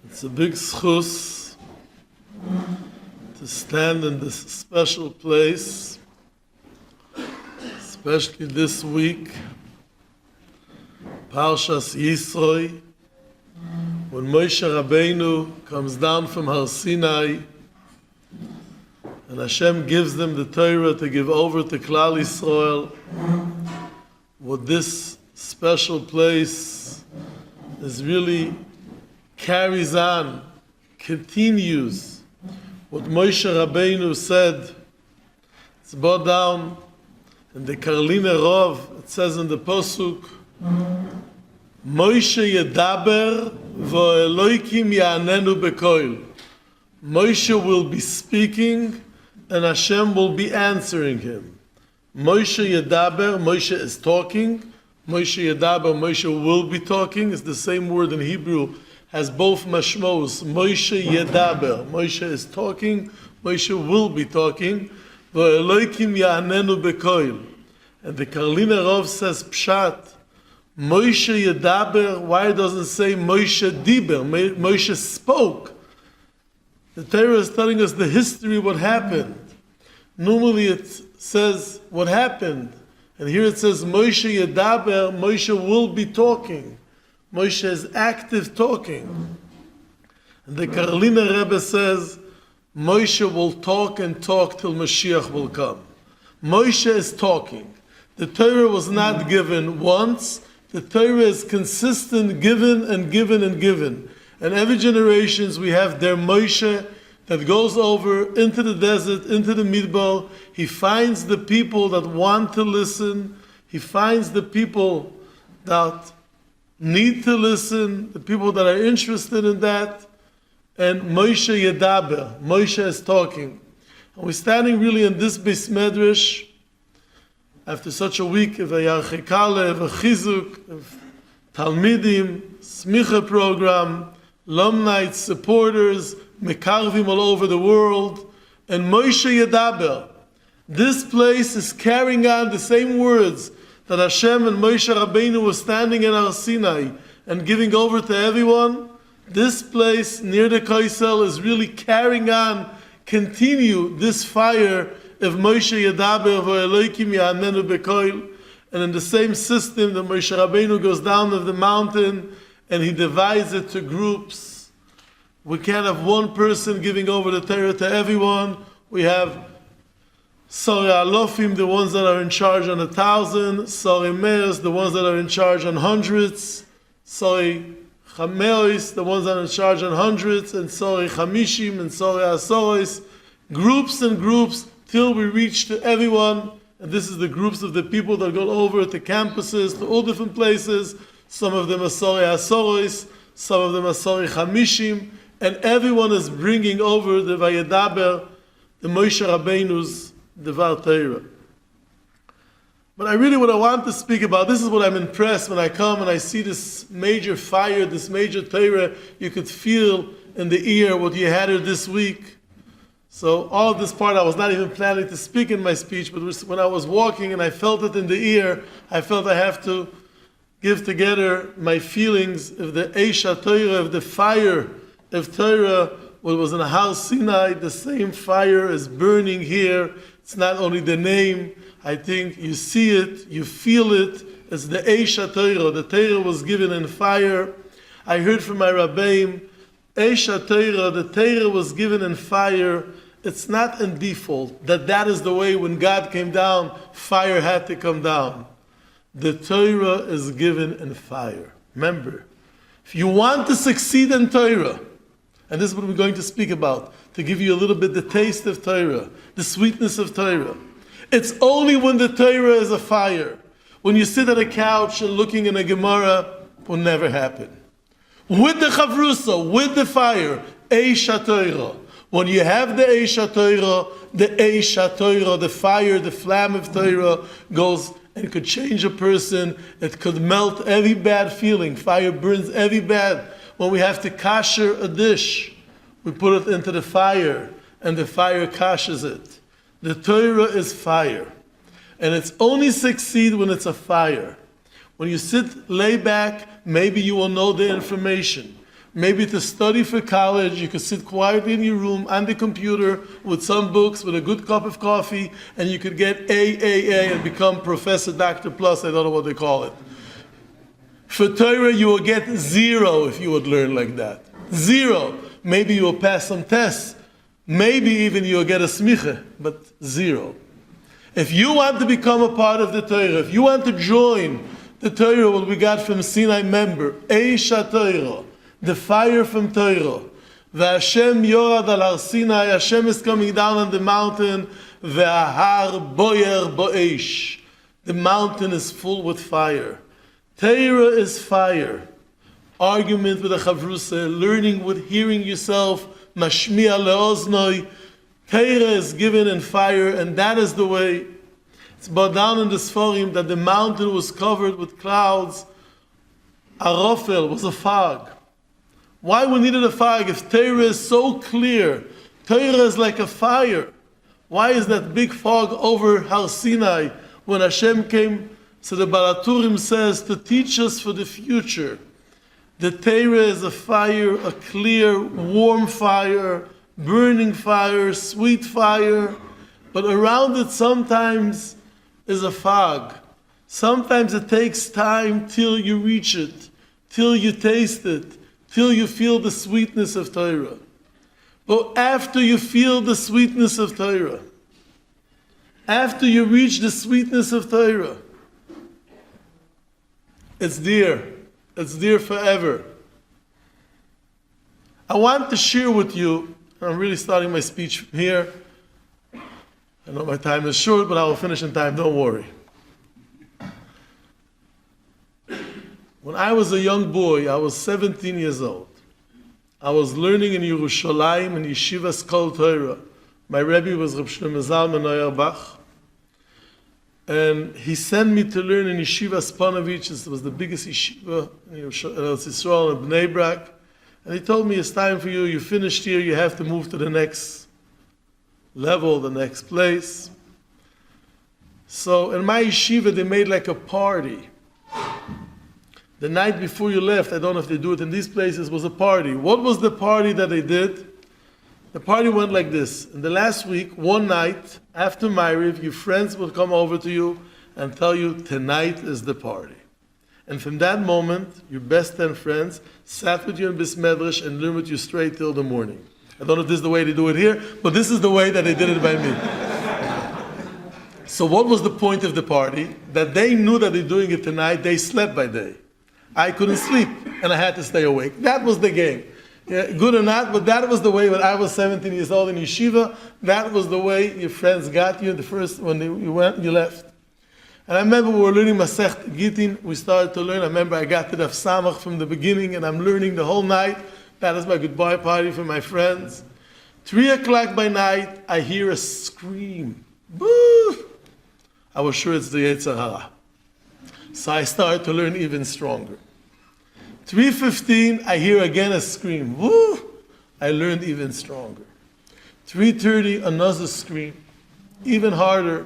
It's a big schus to stand in this special place, especially this week, Parshas Yisroi, when Moshe Rabbeinu comes down from Har Sinai and Hashem gives them the Torah to give over to Klal Yisrael. What this special place is really carries on, continues what Moshe Rabbeinu said. It's brought down in the HaRav. It says in the Posuk, Moshe yedaber v'Elokim ya'anenu bekoil. Moshe will be speaking and Hashem will be answering him. Moshe yedaber, Moshe is talking. Moshe yedaber, Moshe will be talking. It's the same word in Hebrew, has both mashmos. Moshe yedaber, Moshe is talking. Moshe will be talking. V'Elokim ya'anenu bekoil. And the HaRav says pshat. Moshe yedaber, why doesn't it say Moshe diber? Moshe spoke. The Torah is telling us the history, what happened. Normally it says what happened. And here it says Moshe yedaber, Moshe will be talking. Moshe is active talking. And the Karliner Rebbe says Moshe will talk and talk till Mashiach will come. Moshe is talking. The Torah was not given once. The Torah is consistent, given and given and given. And every generations we have their Moshe that goes over into the desert, into the Midbar. He finds the people that want to listen. He finds the people that need to listen, the people that are interested in that. And Moshe yedaber, Moshe is talking. And we're standing really in this Beis Medrash after such a week of a Yarchei Kallah, of a Chizuk, of Talmidim, Smicha program, Lom Night supporters, Mekarvim all over the world, and Moshe yedaber. This place is carrying on the same words that Hashem and Moshe Rabbeinu were standing in Har Sinai and giving over to everyone. This place near the Kaisel is really carrying on, continue this fire of Moshe yedaber v'Elokim ya'anenu bekoil. And in the same system that Moshe Rabbeinu goes down of the mountain and he divides it to groups. We can't have one person giving over the Torah to everyone. We have Sorry Alofim, the ones that are in charge on 1,000. Sorry Meos, the ones that are in charge on hundreds. Sorry Chameos, the ones that are in charge on hundreds. And Sorry Chamishim and Sorry Asoros. Groups and groups till we reach to everyone. And this is the groups of the people that go over to campuses, to all different places. Some of them are Sorry Asoros, some of them are Sorry Chamishim. And everyone is bringing over the Vayedaber, the Moshe Rabbeinu's Devar Torah. But what I want to speak about, this is what I'm impressed when I come and I see this major fire, this major Torah. You could feel in the ear what you had here this week. So all of this part, I was not even planning to speak in my speech, but when I was walking and I felt it in the ear, I felt I have to give together my feelings of the Aish Torah, of the fire of Torah. What was in Har Sinai, the same fire is burning here. It's not only the name. I think you see it, you feel it. It's the Aish Torah. The Torah was given in fire. I heard from my Rabbeim, Aish Torah, the Torah was given in fire. It's not in default that is the way when God came down, fire had to come down. The Torah is given in fire. Remember, if you want to succeed in Torah, and this is what we're going to speak about, to give you a little bit the taste of Torah, the sweetness of Torah. It's only when the Torah is a fire. When you sit at a couch and looking in a Gemara, it will never happen. With the Chavrusa, with the fire, Aish Torah. When you have the Aish Torah, the fire, the flame of Torah goes and could change a person. It could melt every bad feeling. Fire burns every bad. When we have to kasher a dish, we put it into the fire, and the fire kashes it. The Torah is fire. And it's only succeed when it's a fire. When you sit, lay back, maybe you will know the information. Maybe to study for college, you could sit quietly in your room on the computer with some books, with a good cup of coffee, and you could get A, and become Professor Dr. Plus, I don't know what they call it. For Torah, you will get 0 if you would learn like that. 0. Maybe you will pass some tests. Maybe even you will get a smicha, but 0. If you want to become a part of the Torah, if you want to join the Torah, what we got from Sinai member, Aish Torah, the fire from Torah. V'Hashem yorad al har Sinai, Hashem is coming down on the mountain, v'ahar boyer bo'esh. The mountain is full with fire. Torah is fire. Argument with a chavrusa, learning with hearing yourself, mashmiya leoznoi. Torah is given in fire, and that is the way. It's brought down in the Sforim that the mountain was covered with clouds. Arofel was a fog. Why we needed a fog if Torah is so clear? Torah is like a fire. Why is that big fog over Har Sinai when Hashem came? So the Baraturim says to teach us for the future. The Torah is a fire, a clear, warm fire, burning fire, sweet fire. But around it sometimes is a fog. Sometimes it takes time till you reach it, till you taste it, till you feel the sweetness of Torah. But after you feel the sweetness of Torah, after you reach the sweetness of Torah, it's dear. It's dear forever. I want to share with you, I'm really starting my speech here. I know my time is short, but I will finish in time, don't worry. When I was a young boy, I was 17 years old. I was learning in Yerushalayim in Yeshivas Kol Torah. My Rebbe was Reb Shlomo Zalman Auerbach. And he sent me to learn in Yeshiva Spanovich. It was the biggest yeshiva in Israel in Bnei Brak. And he told me, it's time for you. You finished here. You have to move to the next level, the next place. So in my yeshiva, they made like a party. The night before you left, I don't know if they do it in these places, was a party. What was the party that they did? The party went like this. In the last week, one night, after Ma'ariv, your friends will come over to you and tell you, tonight is the party. And from that moment, your best 10 friends sat with you in Bis Medrash and learned with you straight till the morning. I don't know if this is the way they do it here, but this is the way that they did it by me. So what was the point of the party? That they knew that they're doing it tonight, they slept by day. I couldn't sleep, and I had to stay awake. That was the game. Yeah, good or not, but that was the way when I was 17 years old in yeshiva. That was the way your friends got you the first when you left. And I remember we were learning Masechet Gittin. We started to learn. I remember I got to the Samach from the beginning, and I'm learning the whole night. That is my goodbye party for my friends. 3 o'clock by night, I hear a scream. Boo! I was sure it's the Yetzer Hara. So I started to learn even stronger. 3:15, I hear again a scream. Woo! I learned even stronger. 3:30, another scream. Even harder.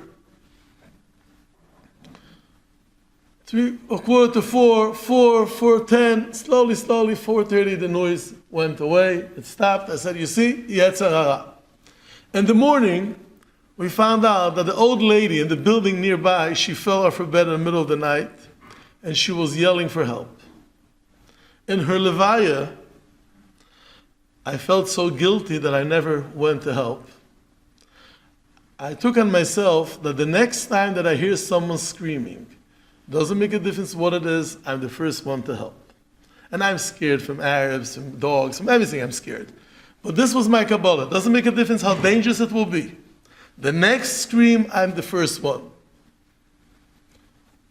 4:45, 4:10, slowly, 4:30, the noise went away. It stopped. I said, you see, Yetzer Hara. In the morning, we found out that the old lady in the building nearby, she fell off her bed in the middle of the night, and she was yelling for help. In her levaya, I felt so guilty that I never went to help. I took on myself that the next time that I hear someone screaming, doesn't make a difference what it is, I'm the first one to help. And I'm scared from Arabs, from dogs, from everything I'm scared. But this was my Kabbalah. Doesn't make a difference how dangerous it will be. The next scream, I'm the first one.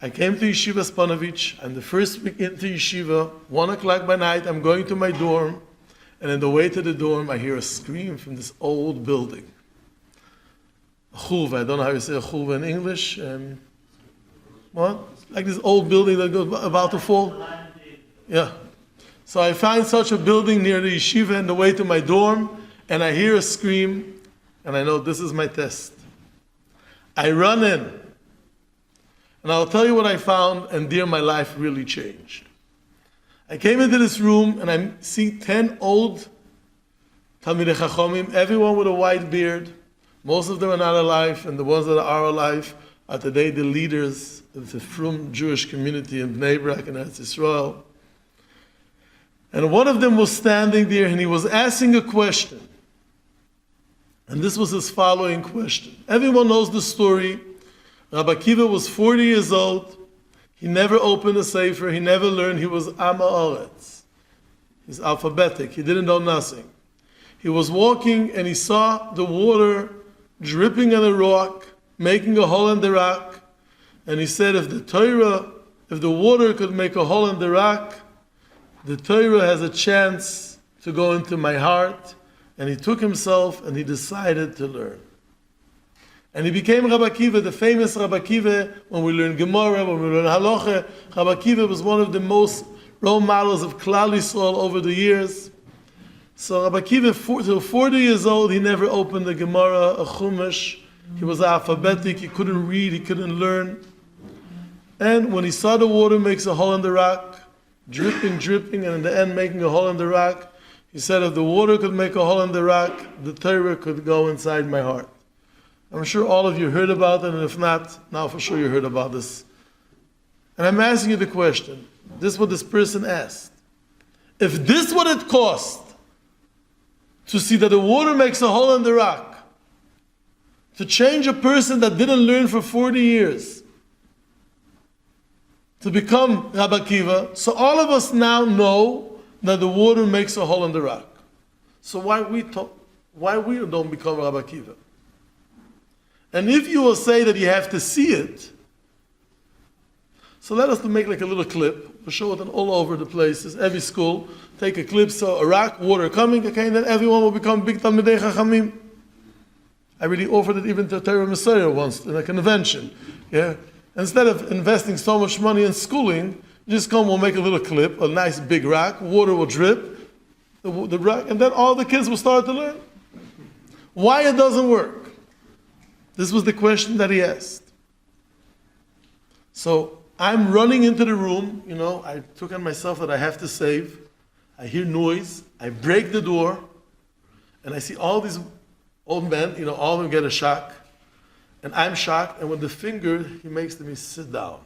I came to Yeshiva Spanovich. I'm the first week into Yeshiva. 1 o'clock by night, I'm going to my dorm. And on the way to the dorm, I hear a scream from this old building. A chulva. I don't know how you say a chulva in English. What? Like this old building that goes about to fall? Yeah. So I find such a building near the yeshiva on the way to my dorm, and I hear a scream, and I know this is my test. I run in. And I'll tell you what I found, and dear, my life really changed. I came into this room and I see 10 old Talmidei Chachomim, everyone with a white beard. Most of them are not alive, and the ones that are alive are today the leaders of the frum Jewish community in Bnei Brak and Eretz Yisrael. And one of them was standing there and he was asking a question. And this was his following question. Everyone knows the story. Rabbi Akiva was 40 years old. He never opened a sefer. He never learned. He was Am Haaretz. He's alphabetic. He didn't know nothing. He was walking and he saw the water dripping on a rock, making a hole in the rock. And he said, if the water could make a hole in the rock, the Torah has a chance to go into my heart. And he took himself and he decided to learn. And he became Rabbi Akiva, the famous Rabbi Akiva. When we learn Gemara, when we learn Halacha, Rabbi Akiva was one of the most role models of Klal Yisrael over the years. So Rabbi Akiva, till 40 years old, he never opened a Gemara, a Chumash. He was alphabetic, he couldn't read, he couldn't learn. And when he saw the water makes a hole in the rock, dripping, and in the end making a hole in the rock, he said, if the water could make a hole in the rock, the Torah could go inside my heart. I'm sure all of you heard about it, and if not, now for sure you heard about this. And I'm asking you the question. This is what this person asked. If this what it cost to see that the water makes a hole in the rock, to change a person that didn't learn for 40 years, to become Rabbi Akiva, so all of us now know that the water makes a hole in the rock. So why we don't become Rabbi Akiva? And if you will say that you have to see it, so let us make like a little clip. We'll show it all over the places, every school. Take a clip, so a rock, water coming, okay, and then everyone will become big Talmidei Chachamim. I really offered it even to Torah Messiah once in a convention. Yeah? Instead of investing so much money in schooling, just come, we'll make a little clip, a nice big rock, water will drip, the rock, and then all the kids will start to learn. Why it doesn't work? This was the question that he asked. So I'm running into the room, I took on myself that I have to save. I hear noise, I break the door, and I see all these old men, all of them get a shock. And I'm shocked, and with the finger, he makes me sit down.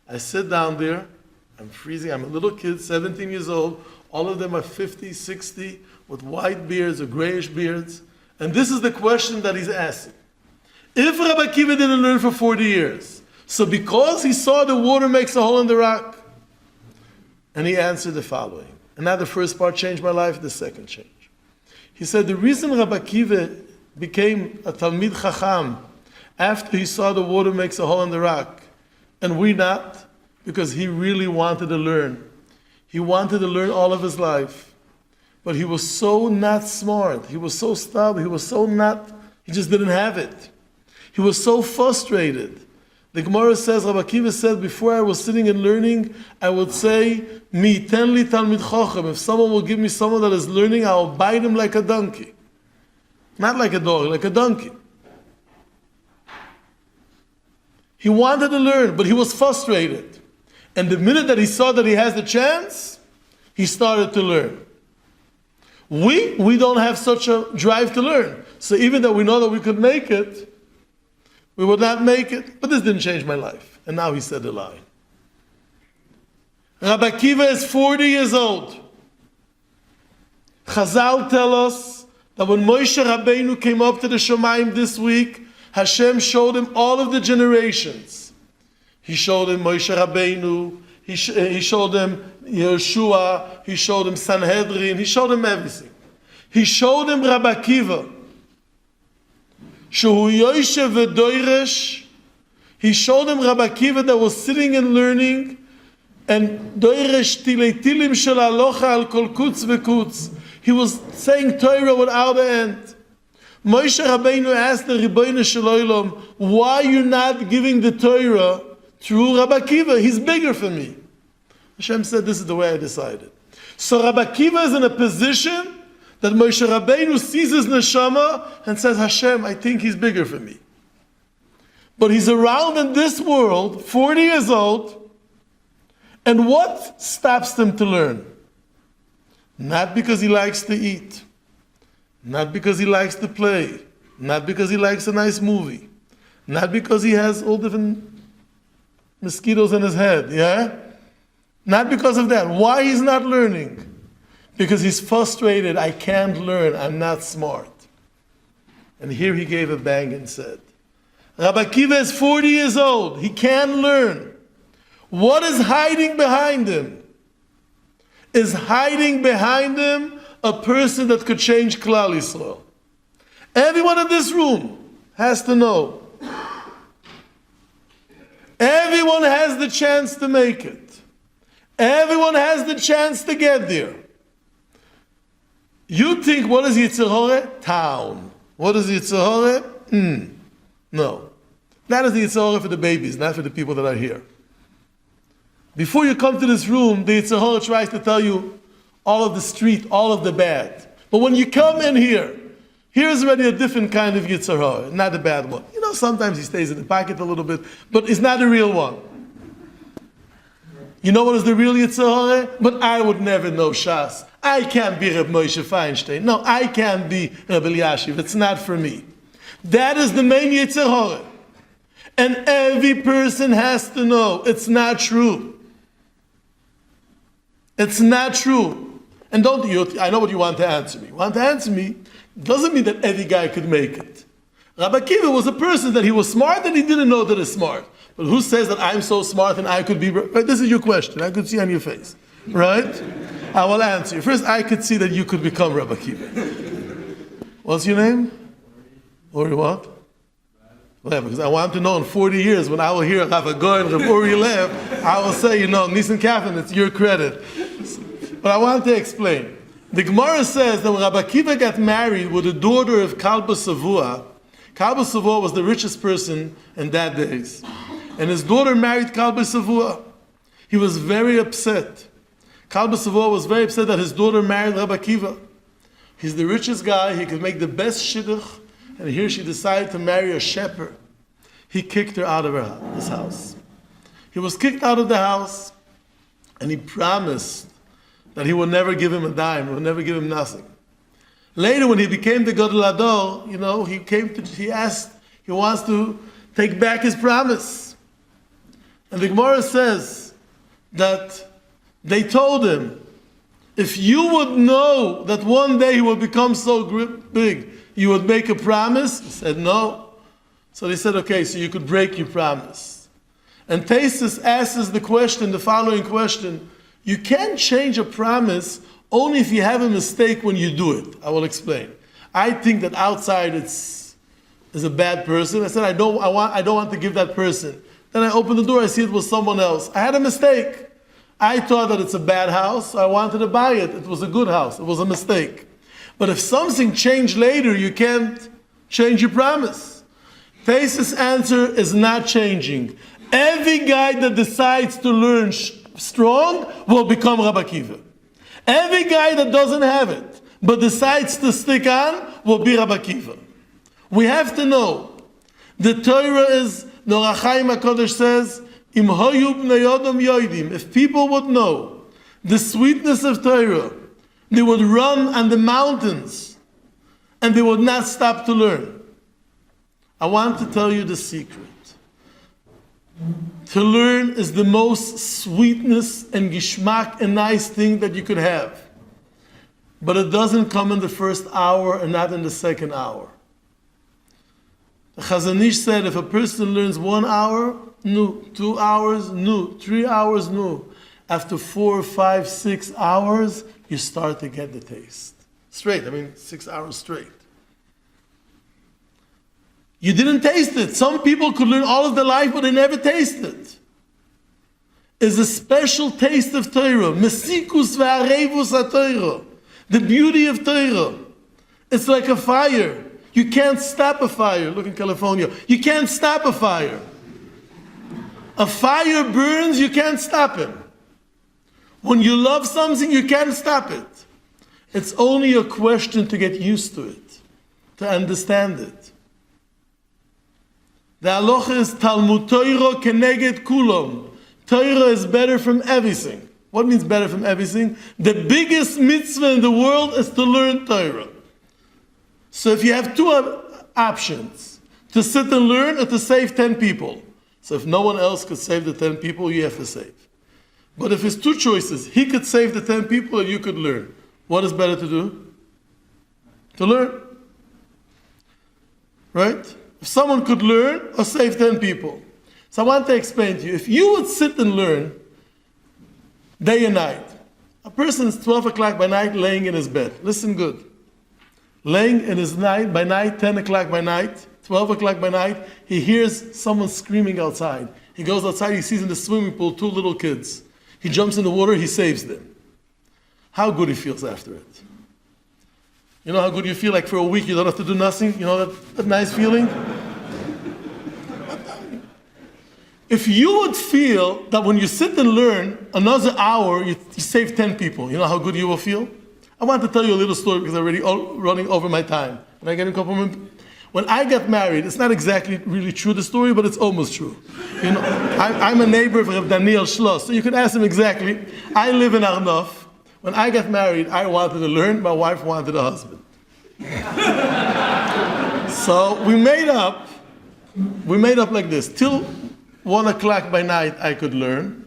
I sit down there, I'm freezing, I'm a little kid, 17 years old, all of them are 50, 60, with white beards or grayish beards. And this is the question that he's asking. If Rabbi Akiva didn't learn for 40 years, so because he saw the water makes a hole in the rock, and he answered the following. And now the first part changed my life, the second changed. He said the reason Rabbi Akiva became a Talmid Chacham after he saw the water makes a hole in the rock, and we not, because he really wanted to learn. He wanted to learn all of his life. But he was so not smart. He was so stubborn. He just didn't have it. He was so frustrated. The Gemara says, Rabbi Akiva said, before I was sitting and learning, I would say, Mi tenli talmid chochem. If someone will give me someone that is learning, I will bite him like a donkey. Not like a dog, like a donkey. He wanted to learn, but he was frustrated. And the minute that he saw that he has the chance, he started to learn. We don't have such a drive to learn. So even though we know that we could make it, we would not make it. But this didn't change my life. And now he said the line. Rabbi Akiva is 40 years old. Chazal tell us that when Moshe Rabbeinu came up to the Shemayim this week, Hashem showed him all of the generations. He showed him Moshe Rabbeinu, he showed him Yeshua, he showed him Sanhedrin, he showed him everything. He showed him Rabbi Akiva. Shehu Yoshev v'doiresh. He showed him Rabbi Akiva that was sitting and learning, and doiresh tilei tilim shel alocha al kol kutz v'kutz. He was saying Torah without the end. Moshe Rabbeinu asked the Ribono Shel Olam, why are you not giving the Torah to Rabbi Akiva? He's bigger for me. Hashem said, this is the way I decided. So Rabbi Akiva is in a position that Moshe Rabbeinu sees his neshama and says, Hashem, I think he's bigger for me. But he's around in this world, 40 years old, And what stops them to learn? Not because he likes to eat, not because he likes to play, not because he likes a nice movie, not because he has all different mosquitoes in his head, yeah? Not because of that. Why he's not learning? Because he's frustrated. I can't learn. I'm not smart. And here he gave a bang and said, Rabbi Akiva is 40 years old. He can't learn. What is hiding behind him? Is hiding behind him a person that could change Kallah Yisrael. Everyone in this room has to know. Everyone has the chance to make it. Everyone has the chance to get there. You think, what is Yetzer Hara? Town. What is Yetzer Hara? No. That is the Yetzer Hara for the babies, not for the people that are here. Before you come to this room, the Yetzer Hara tries to tell you all of the street, all of the bad. But when you come in here, here's already a different kind of Yetzer Hara, not a bad one. You know, sometimes he stays in the pocket a little bit, but it's not a real one. You know what is the real Yetzer Hara? But I would never know Shas. I can't be Reb Moshe Feinstein. No, I can't be Reb Eliashiv. It's not for me. That is the main Yetzer Hara. And every person has to know it's not true. It's not true. And don't you, I know what you want to answer me. You want to answer me, doesn't mean that every guy could make it. Rabbi Akiva was a person that he was smart and he didn't know that he's smart. But who says that I'm so smart and I could be... Right? This is your question. I could see on your face. Right? I will answer you. First, I could see that you could become Rabbi Akiva. What's your name? Ori what? Well, because I want to know in 40 years when I will hear Rav Goyen, Rav Uri Lev, I will say, Nissan Kaplan, it's your credit. But I want to explain. The Gemara says that when Rabbi Akiva got married with the daughter of Kallah Savua was the richest person in that days. And his daughter married Kallah Savua. He was very upset. Kallah Savua was very upset that his daughter married Rabbi Akiva. He's the richest guy, he could make the best shidduch, and here she decided to marry a shepherd. He kicked her out of his house. He was kicked out of the house, and he promised that he would never give him a dime, he would never give him nothing. Later, when he became the Gadol Ador, he wants to take back his promise. And the Gemara says that they told him, if you would know that one day he will become so big, you would make a promise? He said, no. So they said, okay, so you could break your promise. And Taisus asks the following question, you can't change a promise only if you have a mistake when you do it. I will explain. I think that outside is a bad person. I said, I don't want to give that person. Then I opened the door, I see it was someone else. I had a mistake. I thought that it's a bad house, so I wanted to buy it. It was a good house. It was a mistake. But if something changed later, you can't change your promise. Taisus' answer is not changing. Every guy that decides to learn strong will become Rabbi Akiva. Every guy that doesn't have it, but decides to stick on, will be Rabbi Akiva. We have to know, the Torah is, the Ohr HaChaim HaKadosh says, Im hoyu bnei Adam yoidim, if people would know the sweetness of Torah, they would run on the mountains and they would not stop to learn. I want to tell you the secret. To learn is the most sweetness and gishmak and nice thing that you could have. But it doesn't come in the first hour and not in the second hour. The Chazon Ish said if a person learns 1 hour, no. 2 hours, no. 3 hours, no. After 4, 5, 6 hours, you start to get the taste. 6 hours straight. You didn't taste it. Some people could learn all of their life, but they never taste it. It's a special taste of Torah. Mesikus ve'arevus ha-Torah. The beauty of Torah. It's like a fire. You can't stop a fire. Look in California. You can't stop a fire. A fire burns, you can't stop it. When you love something, you can't stop it. It's only a question to get used to it, to understand it. The halacha is Talmud Torah keneged kulam. Torah is better from everything. What means better from everything? The biggest mitzvah in the world is to learn Torah. So if you have two options, to sit and learn or to save 10 people. So if no one else could save the 10 people, you have to save. But if it's two choices, he could save the 10 people or you could learn. What is better to do? To learn. Right? If someone could learn or save 10 people. So I want to explain to you, if you would sit and learn day and night, a person is 12 o'clock by night laying in his bed. Listen good. Laying in his night, by night, 10 o'clock by night, 12 o'clock by night, he hears someone screaming outside. He goes outside, he sees in the swimming pool 2 little kids. He jumps in the water, he saves them. How good he feels after it. You know how good you feel, like for a week you don't have to do nothing? You know that nice feeling? If you would feel that when you sit and learn another hour, you save 10 people, you know how good you will feel? I want to tell you a little story because I'm already running over my time. Can I get a couple minutes? When I got married, it's not exactly really true, the story, but it's almost true. You know, I'm a neighbor of Rav Daniel Schloss, so you can ask him exactly. I live in Arnof. When I got married, I wanted to learn, my wife wanted a husband. So we made up like this. Till 1 o'clock by night, I could learn.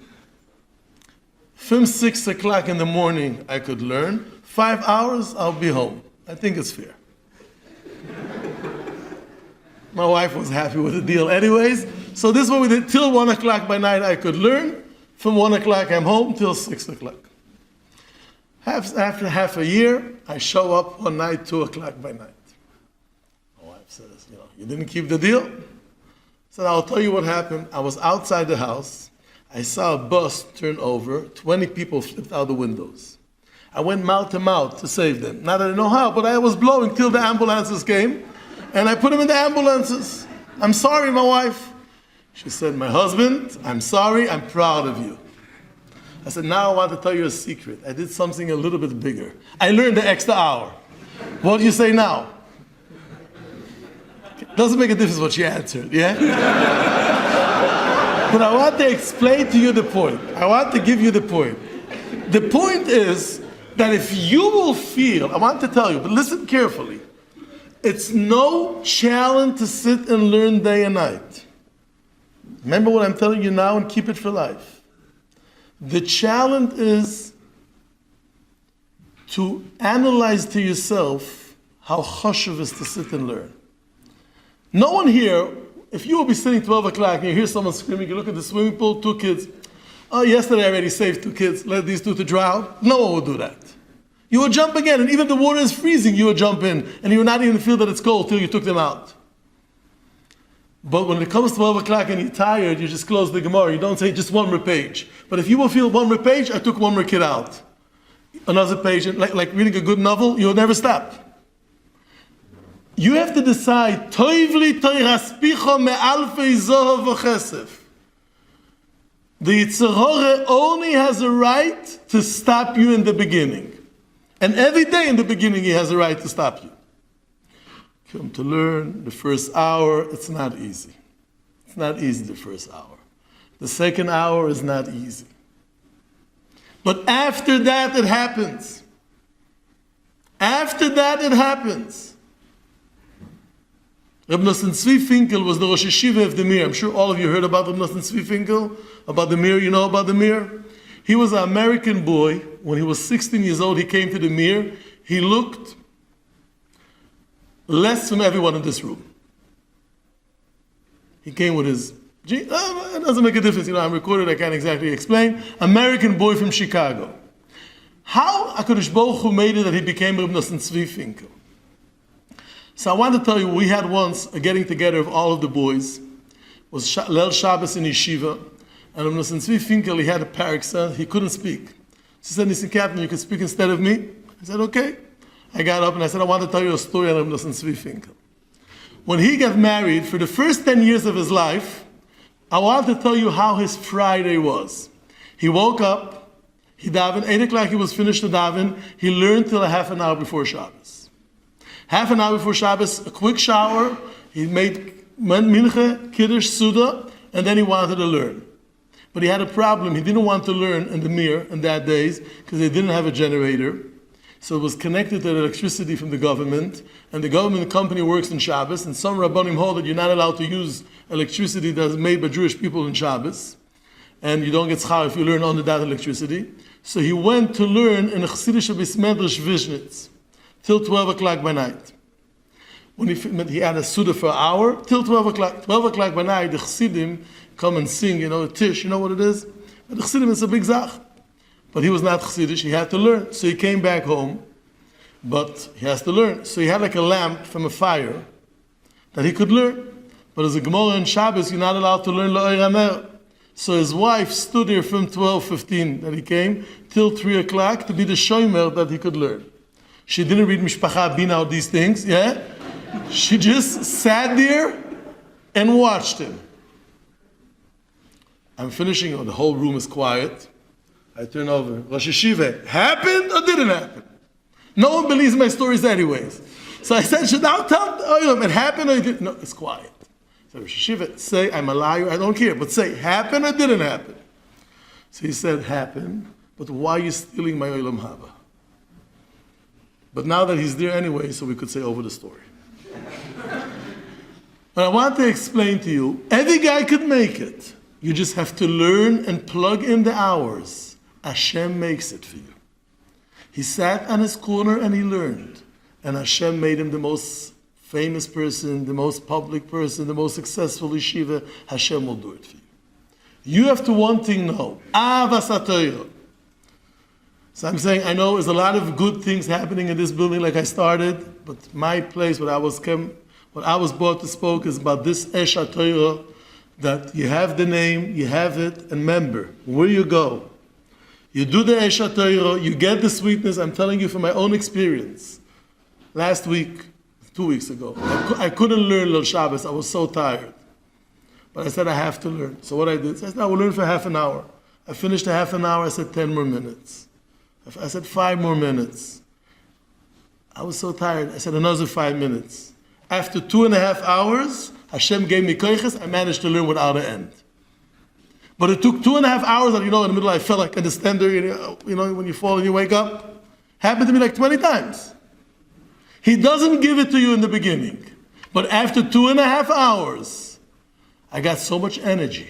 From 6 o'clock in the morning, I could learn. 5 hours, I'll be home. I think it's fair. My wife was happy with the deal anyways. So this is what we did. Till 1 o'clock by night, I could learn. From 1 o'clock, I'm home till 6 o'clock. After half a year, I show up one night, 2 o'clock by night. My wife says, you didn't keep the deal? I said, I'll tell you what happened. I was outside the house. I saw a bus turn over. 20 people flipped out the windows. I went mouth to mouth to save them. Not that I know how, but I was blowing till the ambulances came. And I put them in the ambulances. I'm sorry, my wife. She said, my husband, I'm sorry, I'm proud of you. I said, now I want to tell you a secret. I did something a little bit bigger. I learned the extra hour. What do you say now? Doesn't make a difference what she answered, yeah? But I want to explain to you the point. I want to give you the point. The point is that if you will feel, I want to tell you, but listen carefully, it's no challenge to sit and learn day and night. Remember what I'm telling you now and keep it for life. The challenge is to analyze to yourself how chashuv is to sit and learn. No one here, if you will be sitting 12 o'clock and you hear someone screaming, you look at the swimming pool, 2 kids. Oh, yesterday I already saved 2 kids, let these 2 to drown. No one will do that. You will jump again, and even the water is freezing, you will jump in, and you will not even feel that it's cold till you took them out. But when it comes to 12 o'clock and you're tired, you just close the Gemara. You don't say just one more page. But if you will feel one more page, I took one more kid out. Another page, like reading a good novel, you'll never stop. You have to decide, Toivli toiraspicho me'alfei zohav v'chesef. The Yetzer Hara only has a right to stop you in the beginning. And every day in the beginning, he has a right to stop you. Come to learn the first hour, it's not easy. It's not easy the first hour. The second hour is not easy. But after that, it happens. After that, it happens. Reb Nosson Tzvi Finkel was the Rosh Yeshiva of the Mir. I'm sure all of you heard about Reb Nosson Tzvi Finkel, about the Mir. You know about the Mir? He was an American boy. When he was 16 years old, he came to the Mir. He looked less from everyone in this room. He came with his, it doesn't make a difference, I'm recorded, I can't exactly explain. American boy from Chicago. How HaKadosh Baruch Hu made it that he became Reb Nosson Tzvi Finkel? So I want to tell you, we had once a getting together of all of the boys. It was Leil Shabbos in Yeshiva. And Reb Nosson Tzvi Finkel, he had a paraksa, he couldn't speak. She said, Nissan Kaplan, you can speak instead of me? I said, okay. I got up and I said, I want to tell you a story on Reb Nosson Tzvi Finkel. When he got married, for the first 10 years of his life, I want to tell you how his Friday was. He woke up, he davened, 8 o'clock he was finished to daven, he learned till a half an hour before Shabbos. Half an hour before Shabbos, a quick shower, he made mincha, kiddush, suda, and then he wanted to learn. But he had a problem. He didn't want to learn in the Mir in that days because they didn't have a generator. So it was connected to the electricity from the government. And the government company works in Shabbos. And some Rabbanim hold that you're not allowed to use electricity that's made by Jewish people in Shabbos. And you don't get schar if you learn under that electricity. So he went to learn in a Chassidish Beis Medrash Vishnitz till 12 o'clock by night. When he had a Suda for an hour, till 12 o'clock. 12 o'clock by night, the Chassidim come and sing, Tish, you know what it is? But the Chassidim is a big zach. But he was not Chassidish, he had to learn. So he came back home, but he has to learn. So he had like a lamp from a fire that he could learn. But as a Gemara in Shabbos, you're not allowed to learn L'Oir HaNer. So his wife stood there from 12:15 that he came till 3 o'clock to be the shomer that he could learn. She didn't read Mishpacha Bina or these things, yeah? She just sat there and watched him. I'm finishing, the whole room is quiet. I turn over. Rosh Hashiva, happened or didn't happen? No one believes my stories anyways. So I said, should I tell it happened or it didn't? No, it's quiet. So Rosh Hashiva, say, I'm a liar, I don't care, but say, happened or didn't happen? So he said, happened, but why are you stealing my Olam Haba? But now that he's there anyway, so we could say over the story. But I want to explain to you, every guy could make it. You just have to learn and plug in the hours. Hashem makes it for you. He sat on his corner and he learned. And Hashem made him the most famous person, the most public person, the most successful yeshiva. Hashem will do it for you. You have to one thing know. Avas HaTorah. So I'm saying, I know there's a lot of good things happening in this building like I started, but my place, what I was brought to spoke is about this Aish HaTorah, that you have the name, you have it, and remember, where you go, you do the Aish HaTorah, you get the sweetness. I'm telling you from my own experience. Last week, 2 weeks ago, I couldn't learn Lil Shabbos, I was so tired. But I said, I have to learn. So what I did, I said, I will learn for half an hour. I finished the half an hour, I said 10 more minutes. I said 5 more minutes. I was so tired. I said another 5 minutes. After 2.5 hours, Hashem gave me koiches. I managed to learn without an end. But it took 2.5 hours, and in the middle I felt like in the standard, when you fall and you wake up. Happened to me like 20 times. He doesn't give it to you in the beginning. But after 2.5 hours, I got so much energy.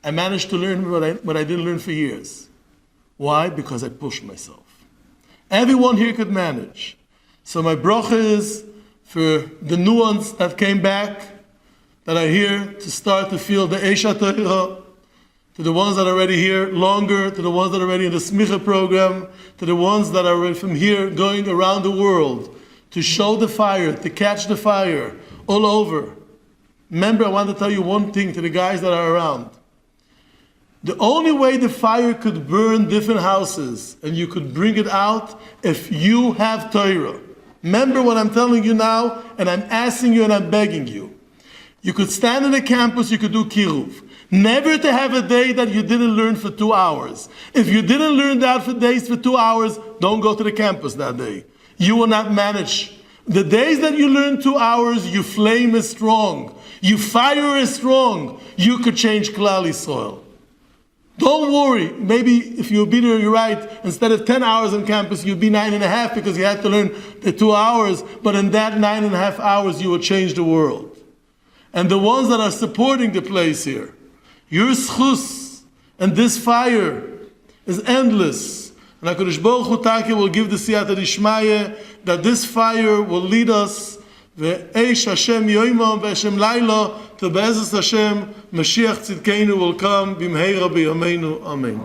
I managed to learn what I didn't learn for years. Why? Because I pushed myself. Everyone here could manage. So my bracha is for the new ones that came back, that are here to start to feel the Aish HaTorah, to the ones that are already here longer, to the ones that are already in the Smicha program, to the ones that are from here going around the world, to show the fire, to catch the fire all over. Remember, I want to tell you one thing to the guys that are around. The only way the fire could burn different houses and you could bring it out if you have Torah. Remember what I'm telling you now, and I'm asking you and I'm begging you. You could stand on the campus, you could do kiruv. Never to have a day that you didn't learn for 2 hours. If you didn't learn that for days for 2 hours, don't go to the campus that day. You will not manage. The days that you learn 2 hours, your flame is strong. Your fire is strong. You could change Kallah soil. Don't worry. Maybe if you'll be there, you're right. Instead of 10 hours on campus, you'll be 9.5 because you had to learn the 2 hours. But in that 9.5 hours, you will change the world. And the ones that are supporting the place here, your schus and this fire is endless. And HaKadosh Baruch Hu Taki will give the siyata d'ishmaya that this fire will lead us Ve'eish Hashem yoimam ve'Hashem laila to Be'ezus Hashem Mashiach Tzidkeinu will come b'mheira b'yameinu. Amen.